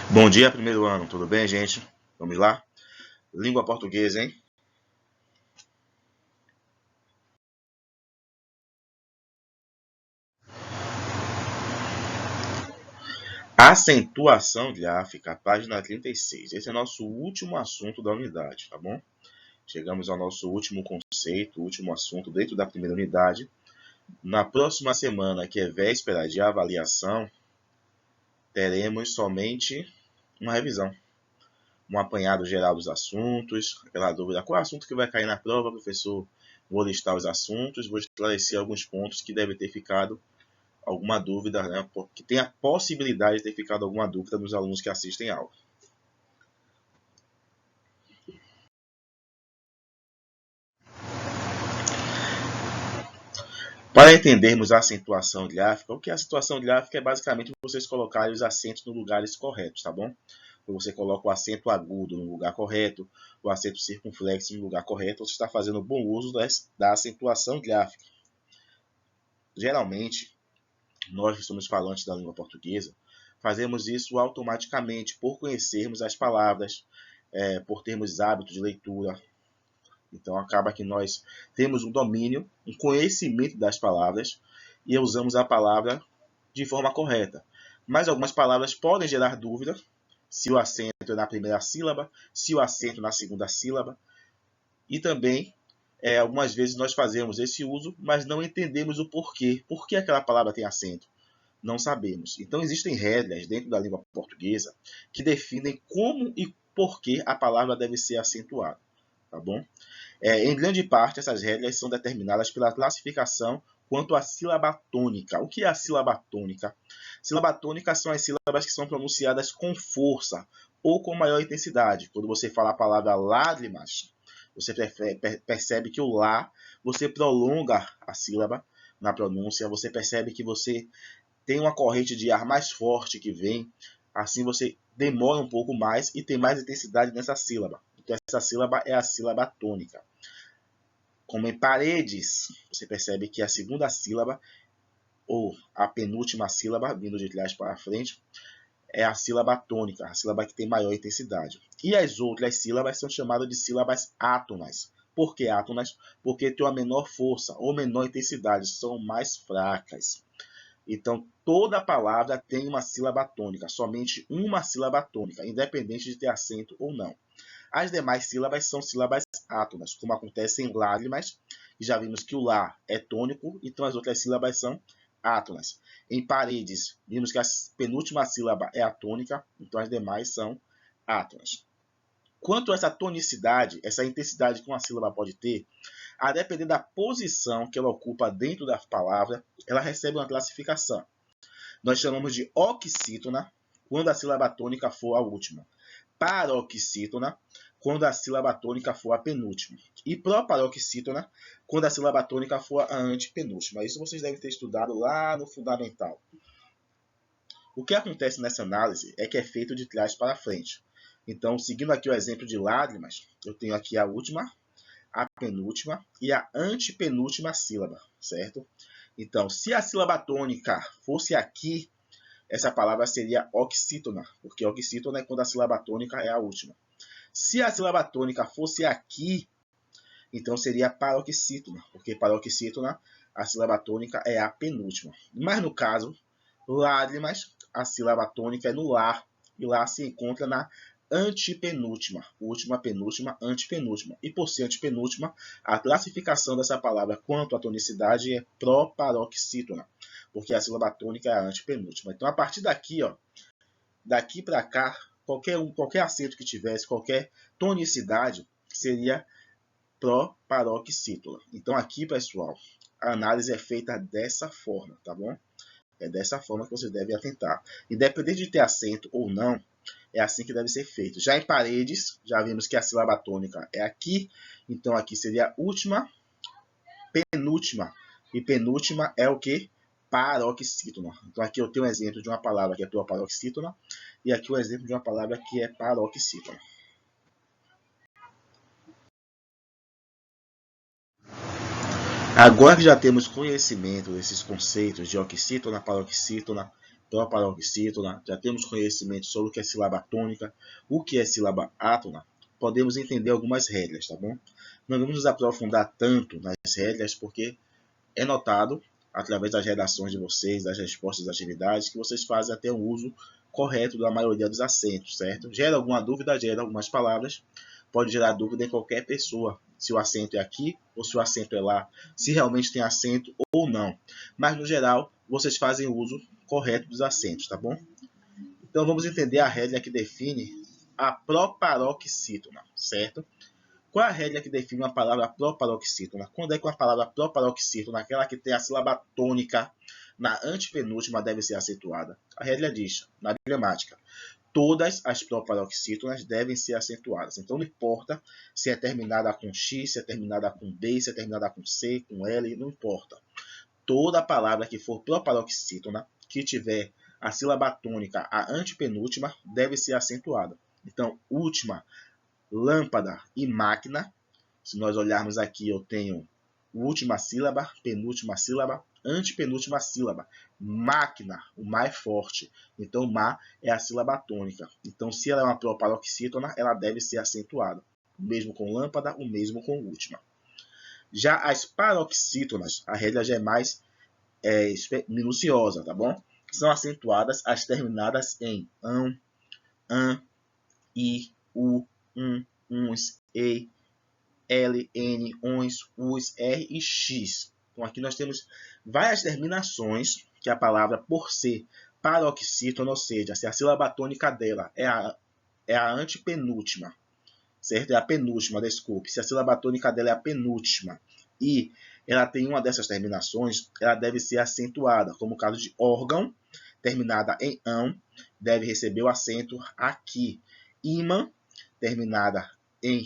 Bom dia, primeiro ano, tudo bem, gente? Vamos lá? Língua portuguesa, hein? Acentuação gráfica, página 36. Esse é nosso último assunto da unidade, tá bom? Chegamos ao nosso último conceito, último assunto dentro da primeira unidade. Na próxima semana, que é véspera de avaliação, teremos somente uma revisão. Um apanhado geral dos assuntos, aquela dúvida, qual é o assunto que vai cair na prova, professor? Vou listar os assuntos, vou esclarecer alguns pontos que devem ter ficado alguma dúvida, né? Que tem a possibilidade de ter ficado alguma dúvida dos alunos que assistem a aula. Para entendermos a acentuação gráfica, o que é a acentuação gráfica é basicamente vocês colocarem os acentos nos lugares corretos, tá bom? Você coloca o acento agudo no lugar correto, o acento circunflexo no lugar correto, você está fazendo bom uso da acentuação gráfica. Geralmente, nós que somos falantes da língua portuguesa, fazemos isso automaticamente por conhecermos as palavras, por termos hábito de leitura. Então acaba que nós temos um domínio, um conhecimento das palavras e usamos a palavra de forma correta. Mas algumas palavras podem gerar dúvida se o acento é na primeira sílaba, se o acento na segunda sílaba. E também, algumas vezes nós fazemos esse uso, mas não entendemos o porquê. Por que aquela palavra tem acento? Não sabemos. Então existem regras dentro da língua portuguesa que definem como e por que a palavra deve ser acentuada. Tá bom? Em grande parte, essas regras são determinadas pela classificação quanto à sílaba tônica. O que é a sílaba tônica? Sílaba tônica são as sílabas que são pronunciadas com força ou com maior intensidade. Quando você fala a palavra lágrimas, você percebe que o lá, você prolonga a sílaba na pronúncia, você percebe que você tem uma corrente de ar mais forte que vem, assim você demora um pouco mais e tem mais intensidade nessa sílaba. Então essa sílaba é a sílaba tônica. Como em paredes, você percebe que a segunda sílaba, ou a penúltima sílaba, vindo de trás para frente, é a sílaba tônica, a sílaba que tem maior intensidade. E as outras sílabas são chamadas de sílabas átonas. Por que átonas? Porque tem uma menor força ou menor intensidade, são mais fracas. Então, toda palavra tem uma sílaba tônica, somente uma sílaba tônica, independente de ter acento ou não. As demais sílabas são sílabas átonas, como acontece em lágrimas, e já vimos que o lá é tônico, então as outras sílabas são átonas. Em paredes, vimos que a penúltima sílaba é atônica, então as demais são átonas. Quanto a essa tonicidade, essa intensidade que uma sílaba pode ter, a depender da posição que ela ocupa dentro da palavra, ela recebe uma classificação. Nós chamamos de oxítona quando a sílaba tônica for a última. Paroxítona quando a sílaba tônica for a penúltima. E proparoxítona quando a sílaba tônica for a antepenúltima. Isso vocês devem ter estudado lá no fundamental. O que acontece nessa análise é que é feito de trás para frente. Então, seguindo aqui o exemplo de lágrimas, eu tenho aqui a última, a penúltima e a antepenúltima sílaba, certo? Então, se a sílaba tônica fosse aqui, essa palavra seria oxítona, porque oxítona é quando a sílaba tônica é a última. Se a sílaba tônica fosse aqui, então seria paroxítona, porque paroxítona, a sílaba tônica é a penúltima. Mas no caso, lágrimas, a sílaba tônica é no lá, e lá se encontra na antepenúltima, última, penúltima, antepenúltima. E por ser antepenúltima, a classificação dessa palavra quanto à tonicidade é proparoxítona, porque a sílaba tônica é a antepenúltima. Então, a partir daqui, ó, daqui para cá, qualquer acento que tivesse, qualquer tonicidade, seria proparoxítona. Então, aqui, pessoal, a análise é feita dessa forma, tá bom? É dessa forma que você deve atentar. Independente de ter acento ou não, é assim que deve ser feito. Já em paredes, já vimos que a sílaba tônica é aqui, então aqui seria última, penúltima. E penúltima é o que? Paroxítona. Então aqui eu tenho um exemplo de uma palavra que é proparoxítona, e aqui um exemplo de uma palavra que é paroxítona. Agora que já temos conhecimento desses conceitos de oxítona, paroxítona, proparoxítona, já temos conhecimento sobre o que é sílaba tônica, o que é sílaba átona, podemos entender algumas regras, tá bom? Não vamos nos aprofundar tanto nas regras, porque é notado, através das redações de vocês, das respostas das atividades, que vocês fazem até o uso correto da maioria dos acentos, certo? Gera alguma dúvida, gera algumas palavras, pode gerar dúvida em qualquer pessoa, se o acento é aqui ou se o acento é lá, se realmente tem acento ou não. Mas, no geral, vocês fazem o uso correto dos acentos, tá bom? Então, vamos entender a regra que define a proparoxítona, certo? Qual é a regra que define uma palavra proparoxítona? Quando é que uma palavra proparoxítona, aquela que tem a sílaba tônica na antepenúltima, deve ser acentuada? A regra diz, na gramática, todas as proparoxítonas devem ser acentuadas. Então, não importa se é terminada com X, se é terminada com D, se é terminada com C, com L, não importa. Toda palavra que for proparoxítona, que tiver a sílaba tônica, a antepenúltima, deve ser acentuada. Então, última, lâmpada e máquina. Se nós olharmos aqui, eu tenho última sílaba, penúltima sílaba, antepenúltima sílaba. Máquina, o má é forte. Então, má é a sílaba tônica. Então, se ela é uma proparoxítona, ela deve ser acentuada. O mesmo com lâmpada, o mesmo com última. Já as paroxítonas, a regra já é mais minuciosa, tá bom? São acentuadas as terminadas em ão, an, i, u, uns, e, L, N, ons, us, R e X. Então, aqui nós temos várias terminações que a palavra, por ser paroxítona, ou seja, se a sílaba tônica dela é a antepenúltima, certo? É a penúltima, desculpe. Se a sílaba tônica dela é a penúltima e ela tem uma dessas terminações, ela deve ser acentuada, como o caso de órgão, terminada em ão, deve receber o acento aqui. Imã, terminada em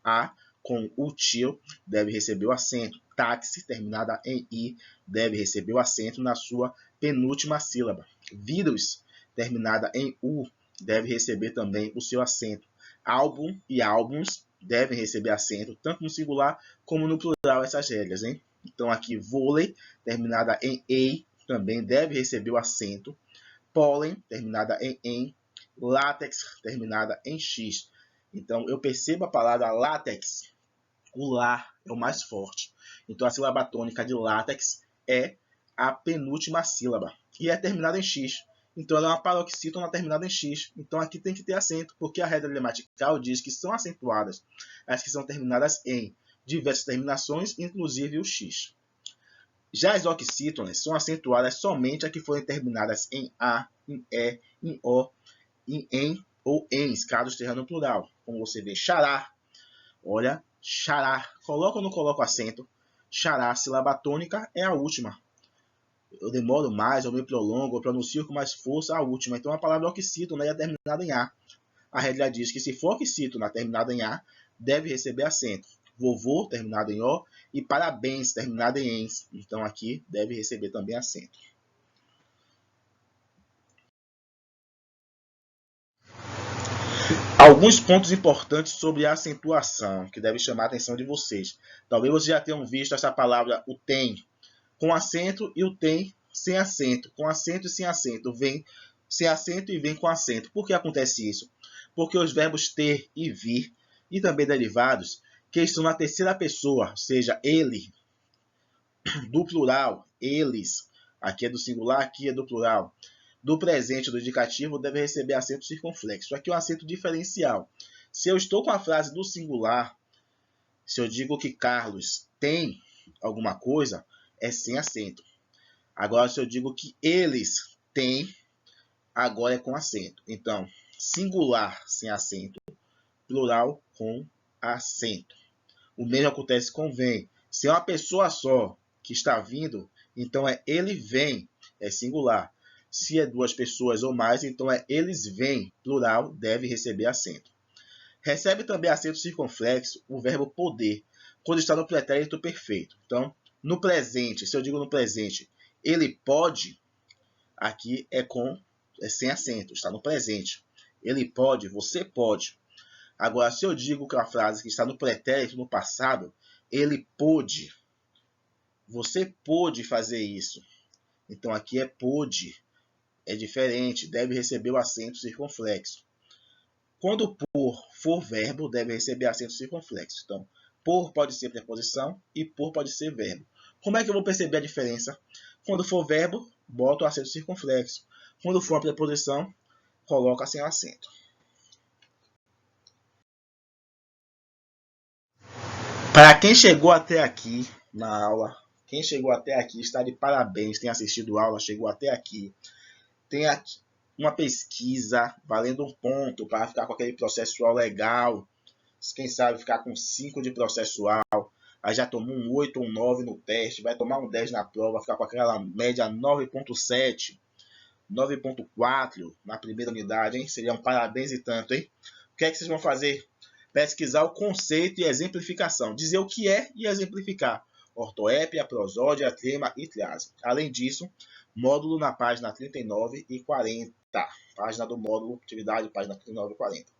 a, com útil, deve receber o acento. Táxi, terminada em i, deve receber o acento na sua penúltima sílaba. Vírus, terminada em u, deve receber também o seu acento. Álbum e álbuns devem receber acento, tanto no singular como no plural, essas regras, hein? Então, aqui, vôlei, terminada em ei, também deve receber o acento. Pólen, terminada em, látex, terminada em x. Então, eu percebo a palavra látex, o lá é o mais forte. Então, a sílaba tônica de látex é a penúltima sílaba, e é terminada em x. Então, ela é uma paroxítona terminada em x. Então, aqui tem que ter acento, porque a regra gramatical diz que são acentuadas as que são terminadas em diversas terminações, inclusive o x. Já as oxítonas são acentuadas somente as que forem terminadas em a, em e, em o, em ou ens, caso esteja no plural. Como você vê, xará. Olha, xará. Coloca ou não coloca acento? Xará, sílaba tônica, é a última. Eu demoro mais, eu me prolongo, eu pronuncio com mais força a última. Então, a palavra oxítona é terminada em a. A regra diz que se for oxítona terminada em a, deve receber acento. Vovô, terminado em o, e parabéns, terminado em ens. Então, aqui deve receber também acento. Alguns pontos importantes sobre a acentuação, que devem chamar a atenção de vocês. Talvez vocês já tenham visto essa palavra, o tem, com acento, e o tem sem acento, com acento e sem acento. Vem sem acento e vem com acento. Por que acontece isso? Porque os verbos ter e vir, e também derivados, que estão na terceira pessoa, ou seja, ele, do plural, eles, aqui é do singular, aqui é do plural, do presente, do indicativo, deve receber acento circunflexo. Aqui é um acento diferencial. Se eu estou com a frase do singular, se eu digo que Carlos tem alguma coisa, é sem acento. Agora, se eu digo que eles têm, agora é com acento. Então, singular sem acento, plural com acento. O mesmo acontece com vem. Se é uma pessoa só que está vindo, então é ele vem, é singular. Se é duas pessoas ou mais, então é eles vêm, plural, deve receber acento. Recebe também acento circunflexo o verbo poder, quando está no pretérito perfeito. Então, no presente, se eu digo no presente, ele pode, aqui é sem acento, está no presente. Ele pode, você pode. Agora, se eu digo que é uma frase que está no pretérito, no passado, ele pôde. Você pôde fazer isso. Então, aqui é pôde. é diferente, deve receber o acento circunflexo. Quando por for verbo, deve receber acento circunflexo. Então, por pode ser preposição e por pode ser verbo. Como é que eu vou perceber a diferença? Quando for verbo, boto o acento circunflexo. Quando for uma preposição, coloca sem acento. Para quem chegou até aqui na aula, quem chegou até aqui está de parabéns, tem assistido a aula, chegou até aqui. Tem aqui uma pesquisa valendo um ponto para ficar com aquele processual legal. Quem sabe ficar com 5 de processual. Aí já tomou um 8 ou um 9 no teste, vai tomar um 10 na prova, ficar com aquela média 9.7, 9.4 na primeira unidade, hein? Seria um parabéns e tanto, hein? O que é que vocês vão fazer? Pesquisar o conceito e exemplificação. Dizer o que é e exemplificar. Ortoépia, prosódia, trema e triase. Além disso, módulo na página 39 e 40. Página do módulo, atividade, página 39 e 40.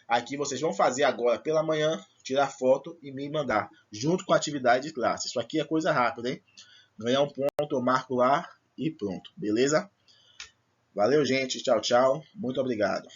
Aqui vocês vão fazer agora pela manhã, tirar foto e me mandar, junto com a atividade de classe. Isso aqui é coisa rápida, hein? Ganhar um ponto, eu marco lá e pronto, beleza? Valeu, gente. Tchau, tchau. Muito obrigado.